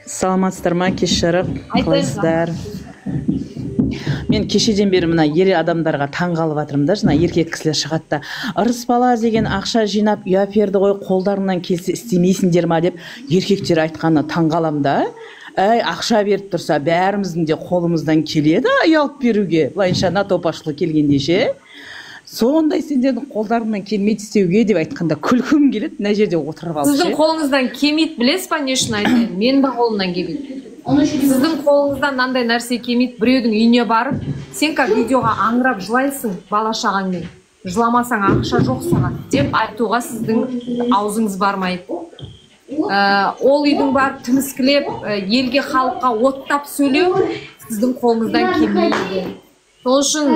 Саламатсыздар ма, кеш жарық, қалайсыздар? Мен кешеден бері мына ер адамдарға таң қалып жатырмын да, жаңа еркек кісілер шығады да, ырыс бала деген ақша жинап үй әперді ғой, қолдарынан келсе істемейсіңдер ма деп еркектер айтқаны таң қалам да. Әй, ақша беріп тұрса, бәріміздің де қолымыздан келеді үй алып беруге, былайынша натопашылы келгенде ше. Сондай сендердің қолдарыңнан келмейді істеуге деп айтқанда күлкім келеді, мына жерде отырып алып ше. Сіздің қолыңыздан келмейді, білесіз ба не үшін айтайын? Менің де қолымнан келмейді. Сіздің қолыңыздан мынандай нәрсе келмейді, біреудің үйіне барып, сен как видеоға аңырап жылайсың бала шағаңмен. Жыламасаң ақша жоқ саған деп айтуға сіздің аузыңыз бармайды. Ол үйдің барып тіміскілеп, елге халыққа оттап сөйлеу сіздің қолыңыздан келмейді. Сол үшін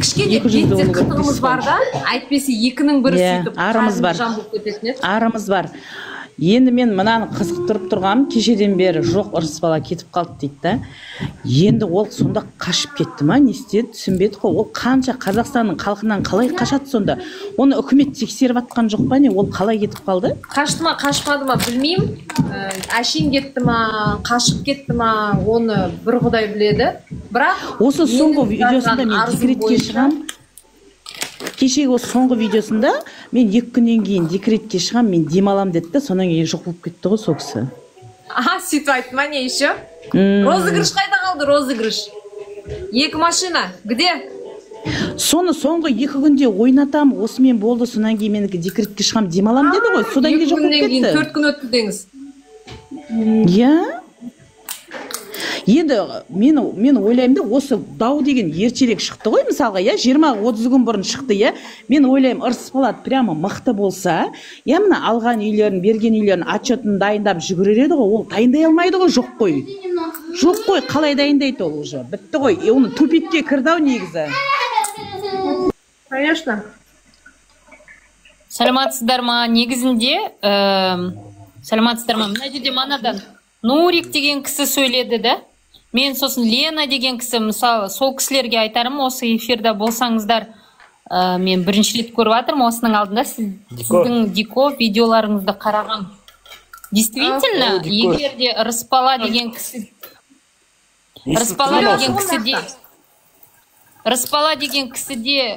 кішкене бетте қытығымыз бар да, әйтпесе екінің бірі сөйтіп арымыз бар. Енді мен мынаны қызық тұрып тұрғам, кешеден бері жоқ ырыс бала кетіп қалды дейді да. Енді ол сонда қашып кетті ма, не істеді, түсінбедік қой. Ол қанша Қазақстанның халқынан қалай қашады сонда? Оны үкімет тексеріп атқан жоқ па не? Ол қалай кетіп қалды? Қашты ма, қашпады ма білмеймін. Әшейін кетті ма, қашып кетті ма, оны бір Құдай біледі. Бірақ осы соңғы видеосында мен декретке шығам. Кешегі осы соңғы видеосында мен 2 күннен кейін декретке шығам, мен демалам деді де, сонан кейін жоқ болып кетті ғой сол кісі. Сөйтіп айтты ма не еще? Розыгрыш қайда қалды, розыгрыш? 2 машина, где? Соны соңғы 2 күнде ойнатам, осымен болды, сонан кейін мен декретке шығам, демалам деді ғой, содан кейін жоқ болып кетті. 2 күннен кейін 4 күн өтті деңіз. Иә? Енді мен ойлаймын да, осы дау деген ертерек шықты ғой, мысалға, 20-30 күн бұрын шықты, мен ойлаймын, ырыс балат прямо мықты болса, мына алған үйлерін, берген үйлерін отчетін дайындап жүгірер еді ғой, ол дайындай алмайды ғой, жоқ қой. Жоқ қой, қалай дайындайды ол уже? Бітті ғой, оны тупикке кірді ау негізі. Конечно. Саламатсыздар ма, негізінде, саламатсыздар ма, мына жерде манадан Нурик деген кісі сөйледі да. Мен сосын Лена деген кісі, мысалы, сол кісілерге айтарым, осы эфирда болсаңыздар, мен бірінші рет көріп жатырмын, осының алдында сіздің Дико видеоларыңызды қарағам. Действительно, егерде Рыспала деген кісі, Рыспала деген кісіде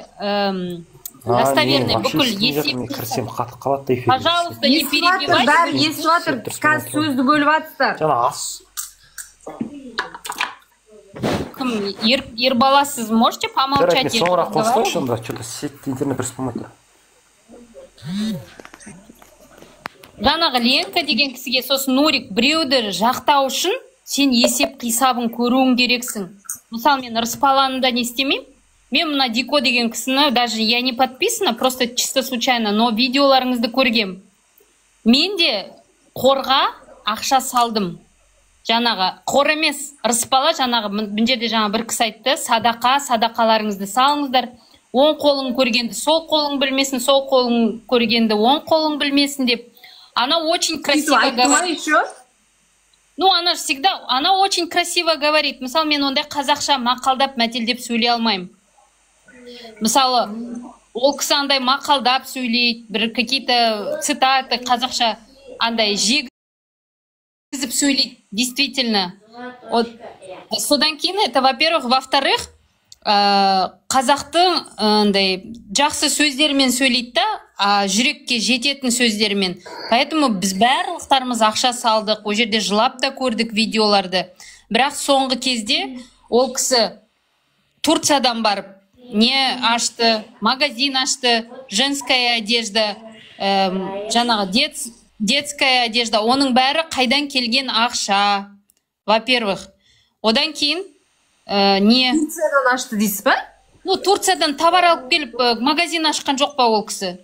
достоверный бүкіл есеп. Пожалуйста, не перебивайте. Бәрі естіп жатыр, қазір сөзді бөліп жатсыздар. Кім, Ербала, сіз можете помолчать? Соңырақ қосылайшы, онда что-то сетте интернет дұрыс болмайды. Жаңағы Ленка деген кісіге, сосын Нурик, біреуді жақтау үшін сен есеп қисабын көруің керексің. Мысалы, мен Рыспаланы да не істемеймін. Мен мына Дико деген кісіні, даже я не подписана, просто чисто случайно, но видеоларыңызды көргем. Мен де қорға ақша салдым. Жаңағы қор емес, Рыспала, жаңағы бұл жерде жаңа бір кісі айтты, садақаларыңызды салыңыздар. Оң қолың көргенді сол қолың білмесін, сол қолың көргенді оң қолың білмесін деп. Она очень красиво говорит. Ну, она же всегда, она очень красиво говорит. Мысалы, мен ондай қазақша мақалдап, мәтелдеп сөйлей алмаймын. Мысалы, ол кісі андай мақалдап сөйлейді, бір какие-то цитаты қазақша андай жегізіп сөйлейді, действительно. Содан кейін, это, во-первых, во-вторых, қазақтың андай жақсы сөздермен сөйлейді да, жүрекке жететін сөздермен. Поэтому біз барлықтарымыз ақша салдық, о жерде жылап та көрдік видеоларды. Бірақ соңғы кезде ол кісі Турциядан барып не ашты, магазин ашты, женская одежда, жаңағы детская одежда, оның бәрі қайдан келген ақша, во-первых. Одан кейін не? Турциядан ашты дейсіз ба? Ну, Турциядан товар алып келіп, магазин ашқан жоқ па ол кісі?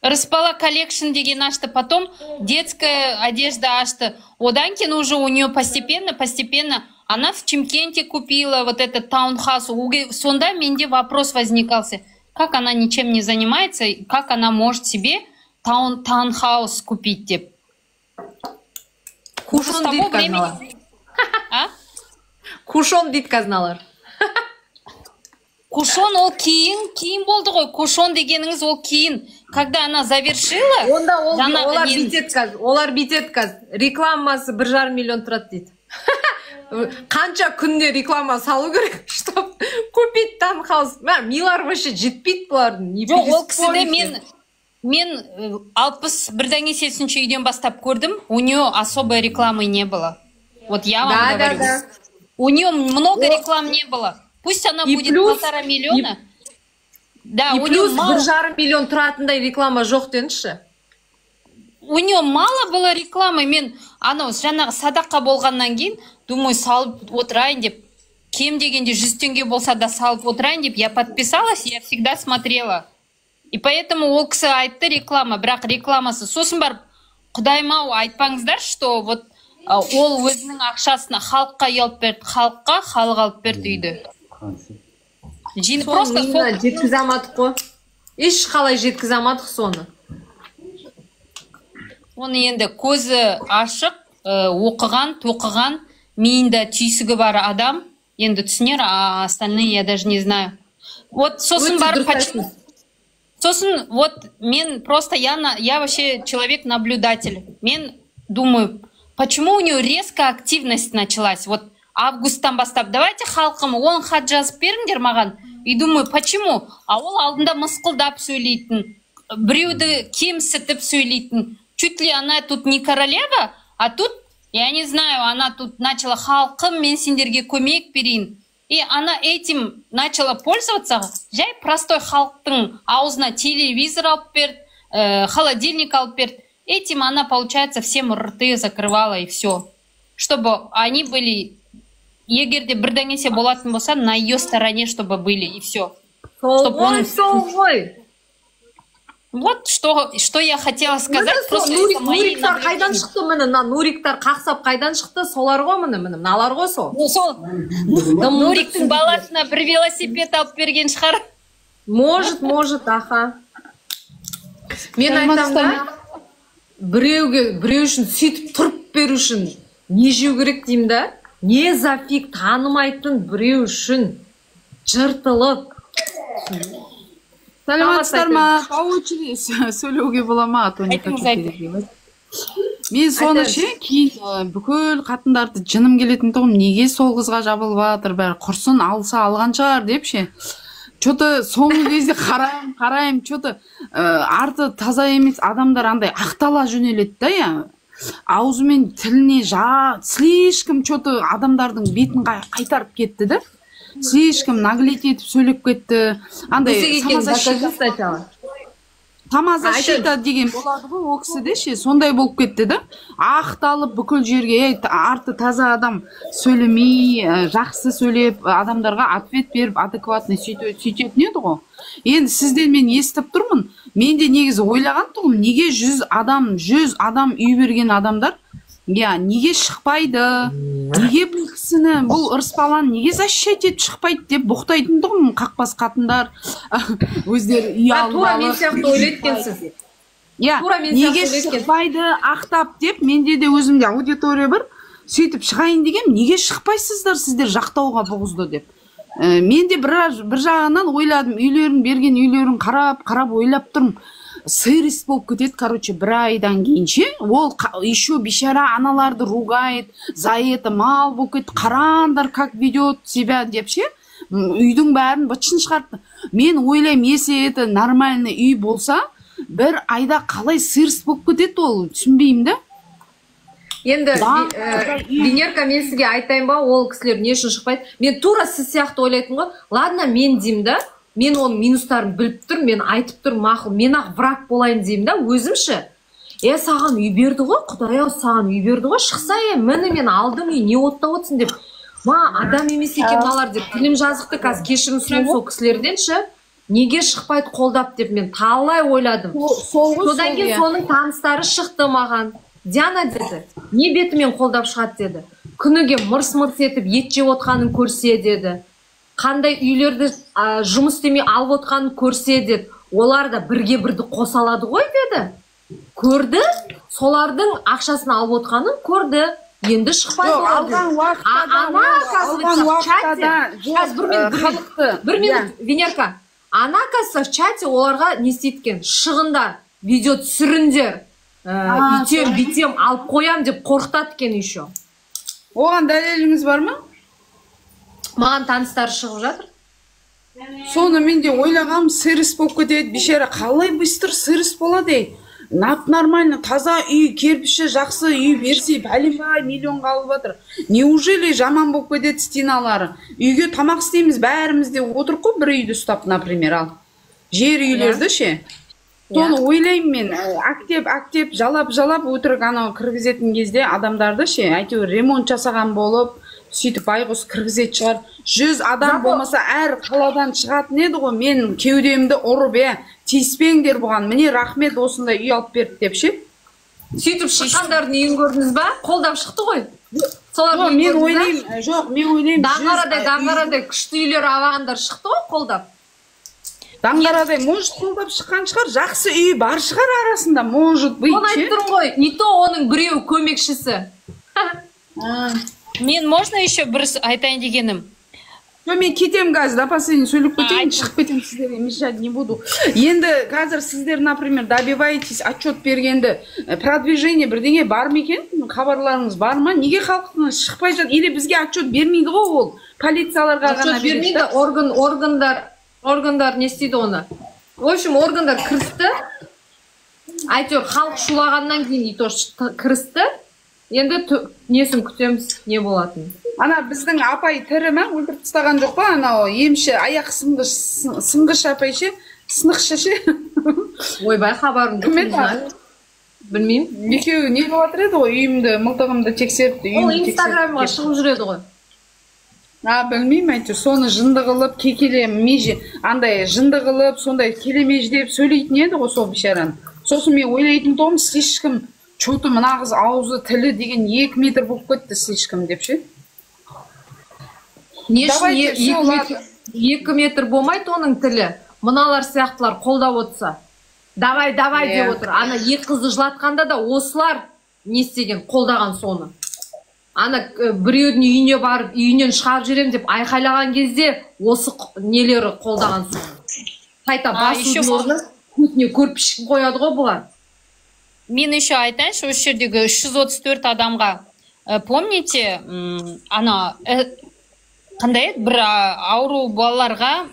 Рыспала коллекшн деген ашты, потом детская одежда ашты. Одан кейін уже у нее постепенно, она в Чимкенте купила вот этот таунхаус. Сонда менде вопрос возникался. Как она ничем не занимается, как она может себе таунхаус купить, деп. Кушон дейді қазыналар. Кушон дейді қазыналар. Кушон ол кейін болды ғой. Кушон дегеніңіз ол кейін. когда она завершила, Онда олар мен- бүйтеді қазір. Олар бүйтеді қазір. Рекламасы 1,5 миллион тұрады дейді. Қанша күнде реклама салу керек, чтоб купить таунхаус. Милар вообще жетпейді бұлардың. Не жоқ, ол переспорите. кісіде мен 61-інші үйден бастап көрдім, у нее особой рекламы не было. Вот я вам говорю. Да. У нее много реклам не было. Пусть она И будет плюс- 1,5 миллиона. Да, И у плюс нее мало. 1,5 миллион тұратындай реклама жоқ денші. У нее мало было рекламы. Мен анау жаңағы садаққа болғаннан кейін думаю, салып отырайын деп, кем дегенде 100 теңге болса да салып отырайын деп, я подписалась, я всегда смотрела. И поэтому ол кісі айтты реклама, бірақ рекламасы. Сосын барып, құдайым-ау, айтпаңыздар, что вот ол өзінің ақшасына халыққа алып берді, халыққа, халық алып берді үйді. Просто Соны жеткізе алмадық қой. Еш қалай жеткізе алмадық соны. оны енді көзі ашық, оқыған, тоқыған, миында түйсігі бар адам енді түсінер, а остальные я даже не знаю. Вот сосын барып, сосын вот мен просто, я вообще человек-наблюдатель. Мен думаю, почему у нее резко активность началась? Вот августтан бастап, давайте халқым 10 хат жазып беріңдер маған. И думаю, почему? А ол алдында мысқылдап сөйлейтін, біреуді кемсітіп сөйлейтін. Чуть ли она тут не королева, а тут, я не знаю, она тут начала халқым, мен сендерге көмек берейін. И она этим начала пользоваться. Жай простой халықтың аузына телевизор алып берді, холодильник алып берді. Этим она, получается, всем рты закрывала и все. Чтобы они были, егерде бірдеңесе болатын болса, на ее стороне, чтобы были, и все. Сол ғой. Вот что я хотела сказать. Просто это мои Нуриктар қайдан наблюдения. шықты міне, Нуриктар қақсап қайдан шықты, солар ғой міне, мыналар ғой сол. Ну, сол Нуриктің баласына бір велосипед алып берген шығар. Может, аха. Мен айтам да, біреу үшін сөйтіп тұрып беру үшін не жеу керек деймін да? Не зафиг танымайтын біреу үшін жыртылып. Сәлеметсіздер ма? Сөйлеуге бола ма? А то не хочу перебивать. Мен соны ше, кейін бүкіл қатындарды жыным келетін тұғым, неге сол қызға жабылып жатыр, бәрі құрсын алса алған шығар деп ше. Что-то соңғы кезде қарайым, что-то арты таза емес адамдар андай ақтала жөнеледі да, я. Аузымен тіліне слишком что-то адамдардың бетін қайтарып кетті да. Слишком наглеть етіп сөйлеп кетті. Андай самозащита деген болады ғой, ол кісіде ше, сондай болып кетті да. Ақталып бүкіл жерге, арты таза адам сөйлемей, жақсы сөйлеп, адамдарға ответ беріп, адекватный сөйтетін еді ғой. Енді сізден мен естіп тұрмын, мен де негізі ойлаған тұғым, неге 100 адам үй берген адамдар, неге шықпайды, неге бұл кісіні, бұл ырыспаланы неге защищать етіп шықпайды деп боқтайтын тұғым, қақпас қатындар, өздері үй алып. Тура мен сияқты ойлеткенсіз. Неге шықпайды, ақтап деп, менде де өзімде аудитория бар, сөйтіп шығайын деген, неге шықпайсыздар сіздер жақтауға бұғызды деп. Мен де бір жағынан ойладым, берген үйлерін қарап ойлап тұрмын. Сырист болып кетеді, короче, бір айдан кейінше, ол еще бейшара аналарды ругает, за это мал болып кетті, қараңдар, как ведет себя деп ше, үйдің бәрін бытшын шығарды. Мен ойлаймын, если это нормальный үй болса, бір айда қалай сырист болып кетеді, ол түсінбеймін да. Енді Венерка, мен сізге айтайын ба, ол кісілер не үшін шықпайды? Мен тура сіз сияқты ойлайтын ғой. Ладно, мен деймін да, мен оның минустарын біліп тұр, мен айтып тұр, мақұл, мен ақ враг болайын деймін да, өзімші. Саған үй берді ғой, Құдай-ау, саған үй берді ғой, шықса міне мен алдым үй, не оттап отырсың деп. Адам емес екен мыналар деп, тілім жазықты, қазір кешірім сұраймын сол кісілерден ше. Неге шықпайды қолдап деп мен талай ойладым. Содан кейін соның таныстары шықты маған. Диана деді, не бетімен қолдап шығады деді. Күніге мырс-мырс етіп ет жеп отқанын көрсе деді. Қандай үйлерді жұмыс істемей алып отқанын көрсе деді. Олар да бірге-бірді қосалады ғой деді. Көрді, солардың ақшасын алып отқанын көрді. Енді шықпайды олар деді. Бір минут, Венерка. ана оказывается в чате оларға не істейді екен, шығындар, видео түсіріңдер, үйтем бүйтем алып қоям деп қорқытады екен еще. Оған дәлеліңіз бар ма? Маған таныстары шығып жатыр. Соны мен де ойлағам, сырыс болып кетеді, бейшара қалай быстыр сырыс болады. Нормально, таза үй, кирпичі жақсы үй берсе, бәлембай миллион қалып жатыр. Неужели жаман болып кетеді стеналары? Үйге тамақ істейміз, бәріміз де отырып қой бір үйді ұстап, например, ал. Жер үйлерді ше. Соны ойлаймын мен, актеп, жалап өтірік анау кіргізетін кезде адамдарды ше, әйтеуір ремонт жасаған болып, сөйтіп байғұс кіргізет шығар. 100 адам болмаса әр қаладан шығатын еді ғой, мен кеудемді ұрып, тиіспеңдер бұған, міне рахмет осындай үй алып берді деп ше. Сөйтіп шыққандардың үйін көрдіңіз ба? Қолдап шықты ғой. Мен ойлаймын, даңғарадай күшті үйлер алғандар шықты ғой қолдап. Даңғарадай, может қолдап шыққан шығар, жақсы үй бар шығар арасында, может быть. Оны айттырым ғой, не то оның біреу көмекшісі. Мен можно еще бір айтайын дегенім? Мен кетем қазір, до последнего сөйлеп кетейін, шығып кетем сіздерге, мешать не буду. Енді қазір сіздер, например, добиваетесь отчет бергенді, продвижение бірдеңе бар ма екен? Хабарларыңыз бар ма? Неге халықтың шықпай жатыр? Или бізге отчет бермейді ғой ол? Полицияларға ғана бермейді? Органдар не істейді оны? В общем, органдар кірісті. Әйтеуір халық шулағаннан кейін ито кірісті. Енді несін күтеміз, не болатын? Ана біздің апай тірі ме? Өлтіріп тастаған жоқ па? Анау емші, аяқ сынғыш апай ше? Сынықшы ше? Ойбай, хабарым жоқ. Білмеймін. Екеуі не болатыр еді ғой? Үйімді, мылтығымды тексеріп. Ол инстаграмға шығып жүреді ғой. Білмеймін, әйтеуір соны жынды қылып, кекеле меже, андай жынды қылып, сондай келемеждеп сөйлейтін еді ғой сол бишараны. Сосын мен ойлайтын тоғым, ешкім чоты мына қыз аузы тілі деген 2 метр болып кетті ешкім деп ше. Не үшін 2 метр болмайды оның тілі? Мыналар сияқтылар қолдап отырса. Давай деп отыр. Ана 2 қызды жылатқанда да осылар не істеген, қолдаған соны. Ана біреудің үйіне барып, үйінен шығарып жерем деп айқайлаған кезде осы нелері қолдаған соны. Қайта басудың орны көтіне көрпішін қояды ғой бұлар. Мен еще айтайыншы, осы жердегі 334 адамға, помните, ана қандай еді, бір ауру балаларға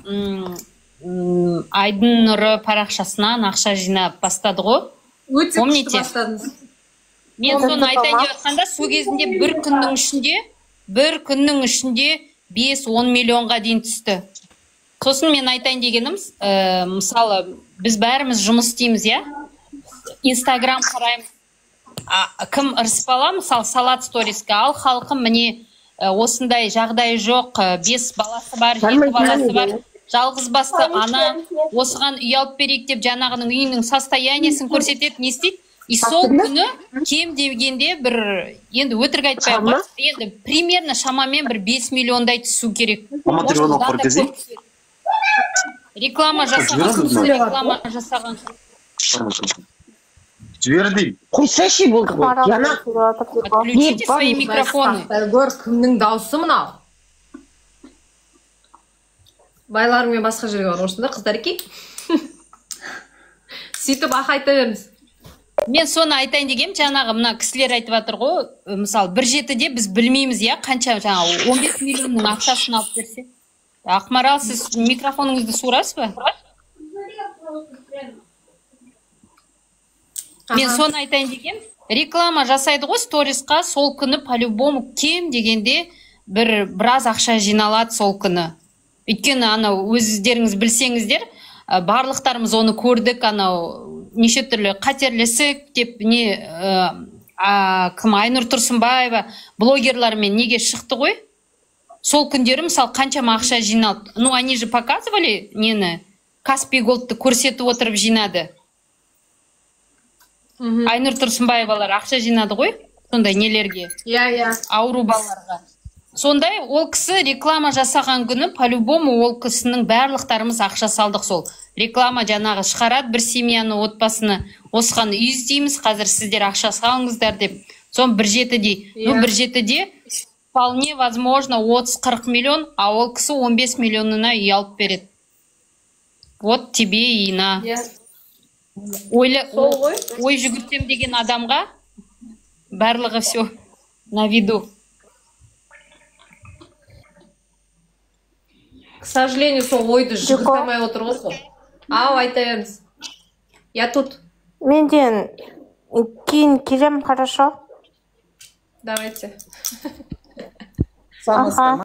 Айдын Нұры парақшасынан ақша жинап бастады ғой? Өте күшті бастадыңыз. Мен соны айтайын деп жатқанда, сол кезінде бір күннің ішінде 5-10 миллионға дейін түсті. Сосын мен айтайын дегенім, мысалы, біз бәріміз жұмыс істейміз, я? Инстаграм қараймыз. Кім ырыспала, мысалы, салат сториске ал, халқым міне осындай жағдайы жоқ, 5 баласы бар, 7 баласы бар, жалғыз басты ана, осыған үй алып берейік деп жаңағының үйінің состояниесін көрсетеді, не істейді? И сол күні кем дегенде бір, енді өтірік айтпай ақ, енді примерно шамамен бір 5 миллиондай түсу керек. Реклама жасаған. Жіберді. Қойсайшы болды ғой. Отключите свои микрофоны. Гөр, кімнің дауысы мынау? Байларыңмен басқа жерге бар, осында қыздар екен. Сөйтіп ақ айта беріңіз. Мен соны айтайын дегем, жаңағы мына кісілер айтып жатыр ғой, мысалы 1.7-де біз білмейміз, я, қанша жаңағы 15 миллионның ақшасын алып берсе. Ақмарал, сіз микрофоныңызды суырасыз ба? Мен соны айтайын дегем, реклама жасайды ғой сторисқа, сол күні по-любому кем дегенде біраз ақша жиналады сол күні. Өйткені анау өздеріңіз білсеңіздер, барлықтарымыз оны көрдік, анау неше түрлі қатерлесік деп кім Айнұр Тұрсынбаева блогерлармен неге шықты ғой? Сол күндері мысалы қаншама ақша жиналды. Ну, они же показывали нені, Каспий Голдты көрсетіп отырып жинады. Айнұр Тұрсынбаевалар ақша жинады ғой, сондай нелерге. Ауру балаларға. Сондай ол кісі реклама жасаған күні по-любому ол кісінің барлықтарымыз ақша салдық сол. Реклама жаңағы шығарады бір семьяны, отбасыны, осыған үй іздейміз, қазір сіздер ақша салыңыздар деп. Сон 1.7-де. Ну, 1.7-де вполне возможно 30-40 миллион, а ол кісі 15 миллионына үй алып береді. Вот тебе и на. Ой жүгіртем деген адамға барлығы все на виду. К сожалению, сол ойды жүгіртамай отыр ғой. Ау, айта беріңіз. Я тут. Менден кейін келем, хорошо? Давайте. Ага.